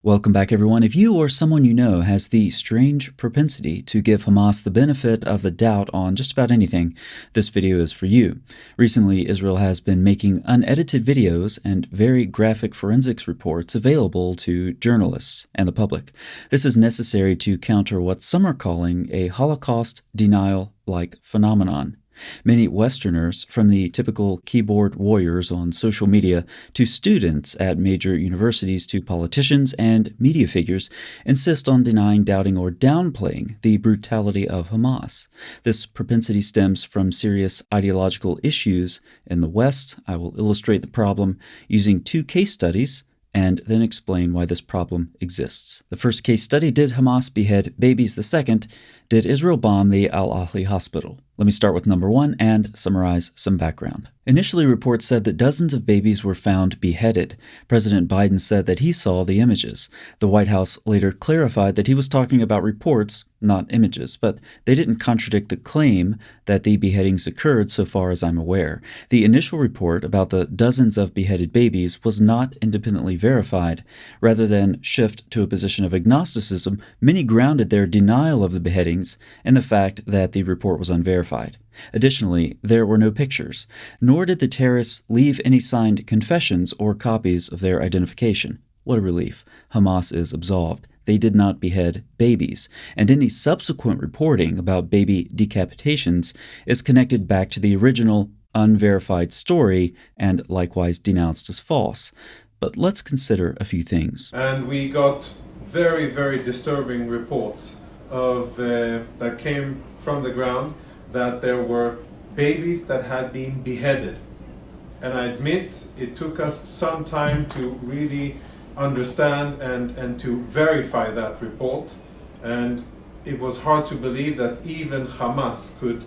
Welcome back, everyone. If you or someone you know has the strange propensity to give Hamas the benefit of the doubt on just about anything, this video is for you. Recently, Israel has been making unedited videos and very graphic forensics reports available to journalists and the public. This is necessary to counter what some are calling a Holocaust denial-like phenomenon. Many Westerners, from the typical keyboard warriors on social media to students at major universities to politicians and media figures, insist on denying, doubting, or downplaying the brutality of Hamas. This propensity stems from serious ideological issues in the West. I will illustrate the problem using two case studies and then explain why this problem exists. The first case study: did Hamas behead babies? The second: did Israel bomb the Al-Ahli hospital? Let me start with number one and summarize some background. Initially, reports said that dozens of babies were found beheaded. President Biden said that he saw the images. The White House later clarified that he was talking about reports, not images, but they didn't contradict the claim that the beheadings occurred so far as I'm aware. The initial report about the dozens of beheaded babies was not independently verified. Rather than shift to a position of agnosticism, many grounded their denial of the beheadings in the fact that the report was unverified. Additionally, there were no pictures, nor did the terrorists leave any signed confessions or copies of their identification. What a relief. Hamas is absolved. They did not behead babies, and any subsequent reporting about baby decapitations is connected back to the original unverified story and likewise denounced as false. But let's consider a few things. And we got very, very disturbing reports of that came from the ground that there were babies that had been beheaded. And I admit it took us some time to really understand and to verify that report. And it was hard to believe that even Hamas could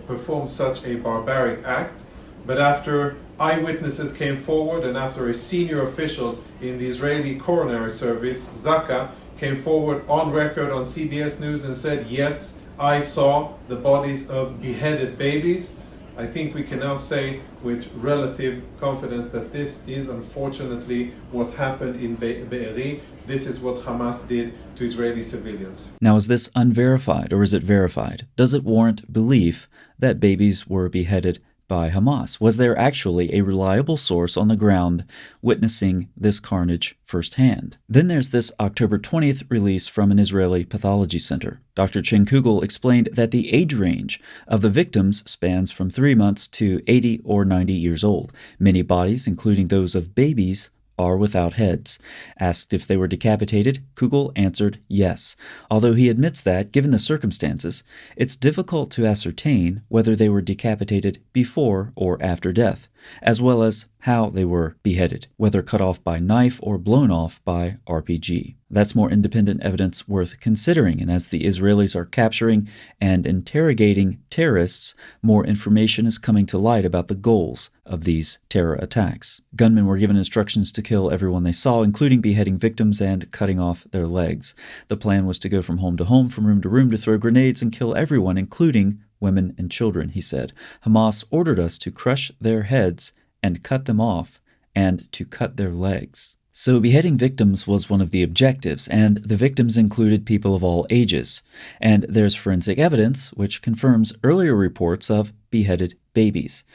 perform such a barbaric act. But after eyewitnesses came forward and after a senior official in the Israeli coronary service, Zaka, came forward on record on CBS News and said, yes, I saw the bodies of beheaded babies, I think we can now say with relative confidence that this is unfortunately what happened in Be'eri. This is what Hamas did to Israeli civilians. Now, is this unverified or is it verified? Does it warrant belief that babies were beheaded by Hamas? Was there actually a reliable source on the ground witnessing this carnage firsthand? Then there's this October 20th release from an Israeli pathology center. Dr. Chen Kugel explained that the age range of the victims spans from 3 months to 80 or 90 years old. Many bodies, including those of babies, are without heads. Asked if they were decapitated, Kugel answered yes, although he admits that, given the circumstances, it's difficult to ascertain whether they were decapitated before or after death, as well as how they were beheaded, whether cut off by knife or blown off by RPG. That's more independent evidence worth considering, and as the Israelis are capturing and interrogating terrorists, more information is coming to light about the goals of these terror attacks. Gunmen were given instructions to kill everyone they saw, including beheading victims and cutting off their legs. The plan was to go from home to home, from room to room, to throw grenades and kill everyone, including women and children, he said. Hamas ordered us to crush their heads and cut them off, and to cut their legs. So beheading victims was one of the objectives, and the victims included people of all ages. And there's forensic evidence which confirms earlier reports of beheaded babies.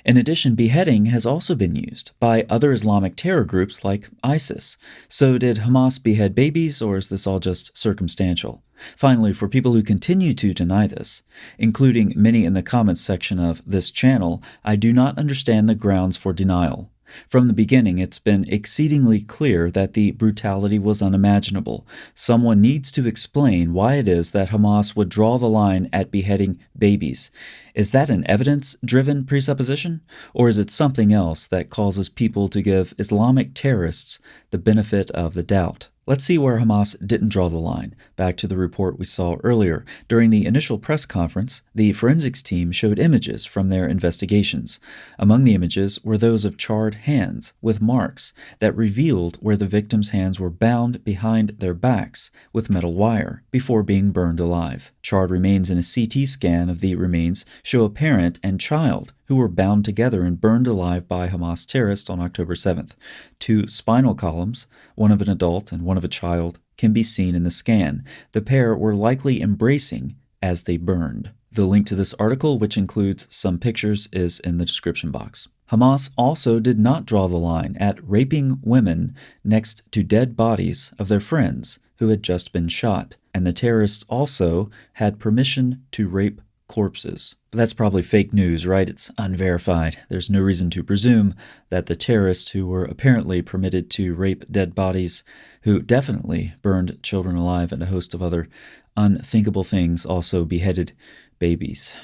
In addition, beheading has also been used by other Islamic terror groups like ISIS. So did Hamas behead babies, or is this all just circumstantial? Finally, for people who continue to deny this, including many in the comments section of this channel, I do not understand the grounds for denial. From the beginning, it's been exceedingly clear that the brutality was unimaginable. Someone needs to explain why it is that Hamas would draw the line at beheading babies. Is that an evidence-driven presupposition? Or is it something else that causes people to give Islamic terrorists the benefit of the doubt? Let's see where Hamas didn't draw the line. Back to the report we saw earlier. During the initial press conference, the forensics team showed images from their investigations. Among the images were those of charred hands with marks that revealed where the victims' hands were bound behind their backs with metal wire before being burned alive. Charred remains in a CT scan of the remains show a parent and child who were bound together and burned alive by Hamas terrorists on October 7th. 2 spinal columns, one of an adult and one of a child, can be seen in the scan. The pair were likely embracing as they burned. The link to this article, which includes some pictures, is in the description box. Hamas also did not draw the line at raping women next to dead bodies of their friends who had just been shot, and the terrorists also had permission to rape corpses. But that's probably fake news, right? It's unverified. There's no reason to presume that the terrorists who were apparently permitted to rape dead bodies, who definitely burned children alive and a host of other unthinkable things, also beheaded babies.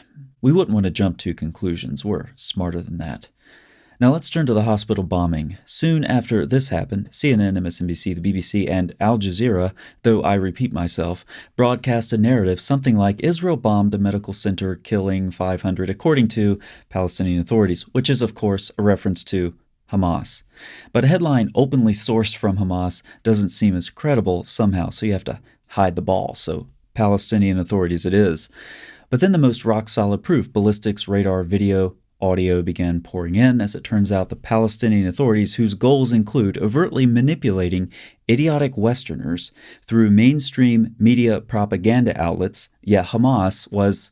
We wouldn't want to jump to conclusions. We're smarter than that. Now let's turn to the hospital bombing. Soon after this happened, CNN, MSNBC, the BBC, and Al Jazeera, though I repeat myself, broadcast a narrative something like Israel bombed a medical center, killing 500, according to Palestinian authorities, which is, of course, a reference to Hamas. But a headline openly sourced from Hamas doesn't seem as credible somehow, so you have to hide the ball. So Palestinian authorities it is. But then the most rock-solid proof, ballistics, radar, video, audio began pouring in. As it turns out, the Palestinian authorities, whose goals include overtly manipulating idiotic Westerners through mainstream media propaganda outlets, Hamas was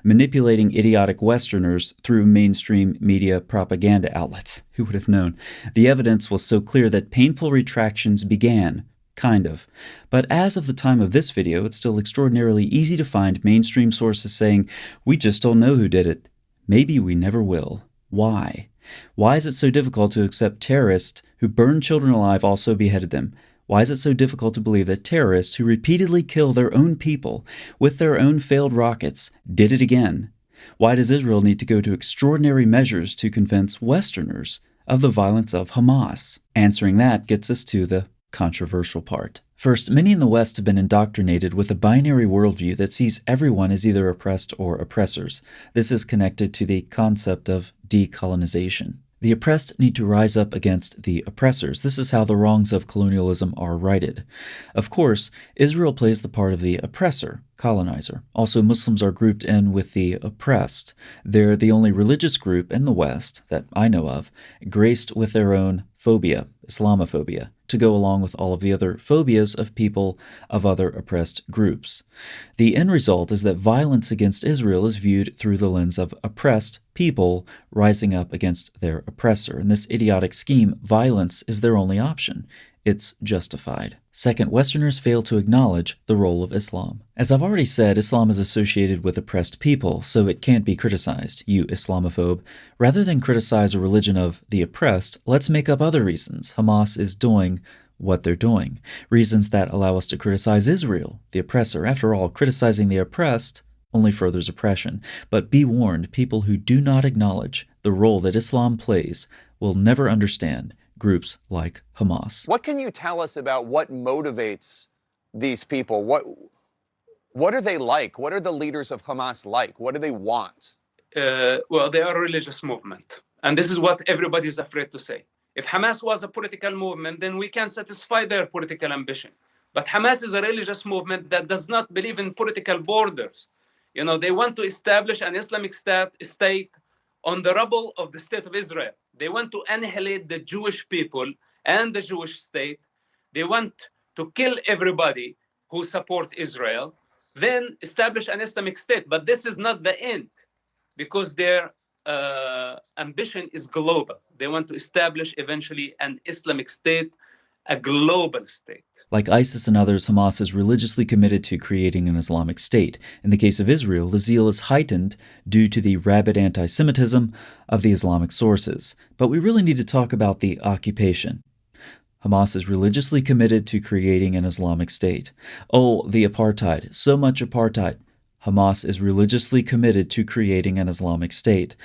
manipulating idiotic Westerners through mainstream media propaganda outlets. Who would have known? The evidence was so clear that painful retractions began. Kind of. But as of the time of this video, it's still extraordinarily easy to find mainstream sources saying, "We just don't know who did it. Maybe we never will." Why? Why is it so difficult to accept terrorists who burned children alive also beheaded them? Why is it so difficult to believe that terrorists who repeatedly kill their own people with their own failed rockets did it again? Why does Israel need to go to extraordinary measures to convince Westerners of the violence of Hamas? Answering that gets us to the controversial part. First, many in the West have been indoctrinated with a binary worldview that sees everyone as either oppressed or oppressors. This is connected to the concept of decolonization. The oppressed need to rise up against the oppressors. This is how the wrongs of colonialism are righted. Of course, Israel plays the part of the oppressor, colonizer. Also, Muslims are grouped in with the oppressed. They're the only religious group in the West that I know of graced with their own phobia, Islamophobia, to go along with all of the other phobias of people of other oppressed groups. The end result is that violence against Israel is viewed through the lens of oppressed people rising up against their oppressor. In this idiotic scheme, violence is their only option. It's justified. Second, Westerners fail to acknowledge the role of Islam. As I've already said, Islam is associated with oppressed people, so it can't be criticized, you Islamophobe. Rather than criticize a religion of the oppressed, let's make up other reasons Hamas is doing what they're doing. Reasons that allow us to criticize Israel, the oppressor. After all, criticizing the oppressed only furthers oppression. But be warned, people who do not acknowledge the role that Islam plays will never understand groups like Hamas. What can you tell us about what motivates these people? What are they like? What are the leaders of Hamas like? What do they want? Well, they are a religious movement. And this is what everybody is afraid to say. If Hamas was a political movement, then we can satisfy their political ambition. But Hamas is a religious movement that does not believe in political borders. You know, they want to establish an Islamic state on the rubble of the state of Israel. They want to annihilate the Jewish people and the Jewish state. They want to kill everybody who support Israel, then establish an Islamic state. But this is not the end, because their ambition is global. They want to establish eventually an Islamic state, a global state. Like ISIS and others, Hamas is religiously committed to creating an Islamic state. In the case of Israel, the zeal is heightened due to the rabid anti-Semitism of the Islamic sources. But we really need to talk about the occupation. Hamas is religiously committed to creating an Islamic state. Oh, the apartheid, so much apartheid. Hamas is religiously committed to creating an Islamic state.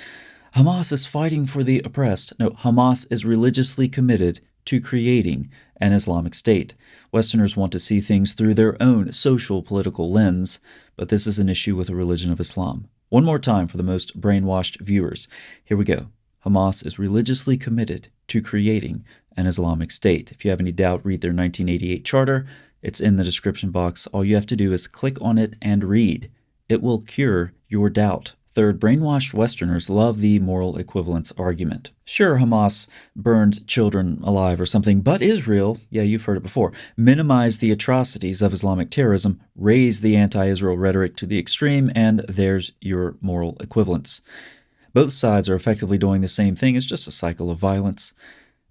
Hamas is fighting for the oppressed. No, Hamas is religiously committed to creating an Islamic state. Westerners want to see things through their own social political lens, but this is an issue with the religion of Islam. One more time for the most brainwashed viewers. Here we go. Hamas is religiously committed to creating an Islamic state. If you have any doubt, read their 1988 charter. It's in the description box. All you have to do is click on it and read. It will cure your doubt. Third, brainwashed Westerners love the moral equivalence argument. Sure, Hamas burned children alive or something, but Israel, yeah, you've heard it before, minimized the atrocities of Islamic terrorism, raised the anti-Israel rhetoric to the extreme, and there's your moral equivalence. Both sides are effectively doing the same thing. It's just a cycle of violence.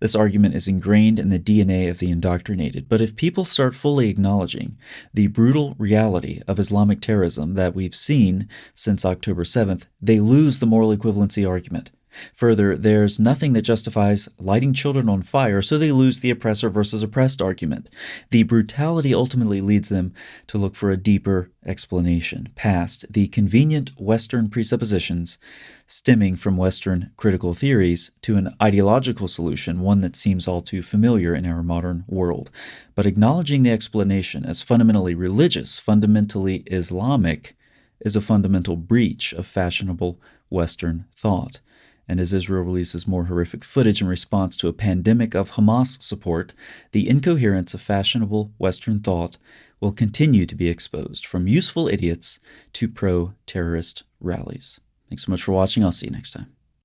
This argument is ingrained in the DNA of the indoctrinated. But if people start fully acknowledging the brutal reality of Islamic terrorism that we've seen since October 7th, they lose the moral equivalency argument. Further, there's nothing that justifies lighting children on fire, so they lose the oppressor versus oppressed argument. The brutality ultimately leads them to look for a deeper explanation, past the convenient Western presuppositions stemming from Western critical theories to an ideological solution, one that seems all too familiar in our modern world. But acknowledging the explanation as fundamentally religious, fundamentally Islamic, is a fundamental breach of fashionable Western thought. And as Israel releases more horrific footage in response to a pandemic of Hamas support, the incoherence of fashionable Western thought will continue to be exposed, from useful idiots to pro-terrorist rallies. Thanks so much for watching. I'll see you next time.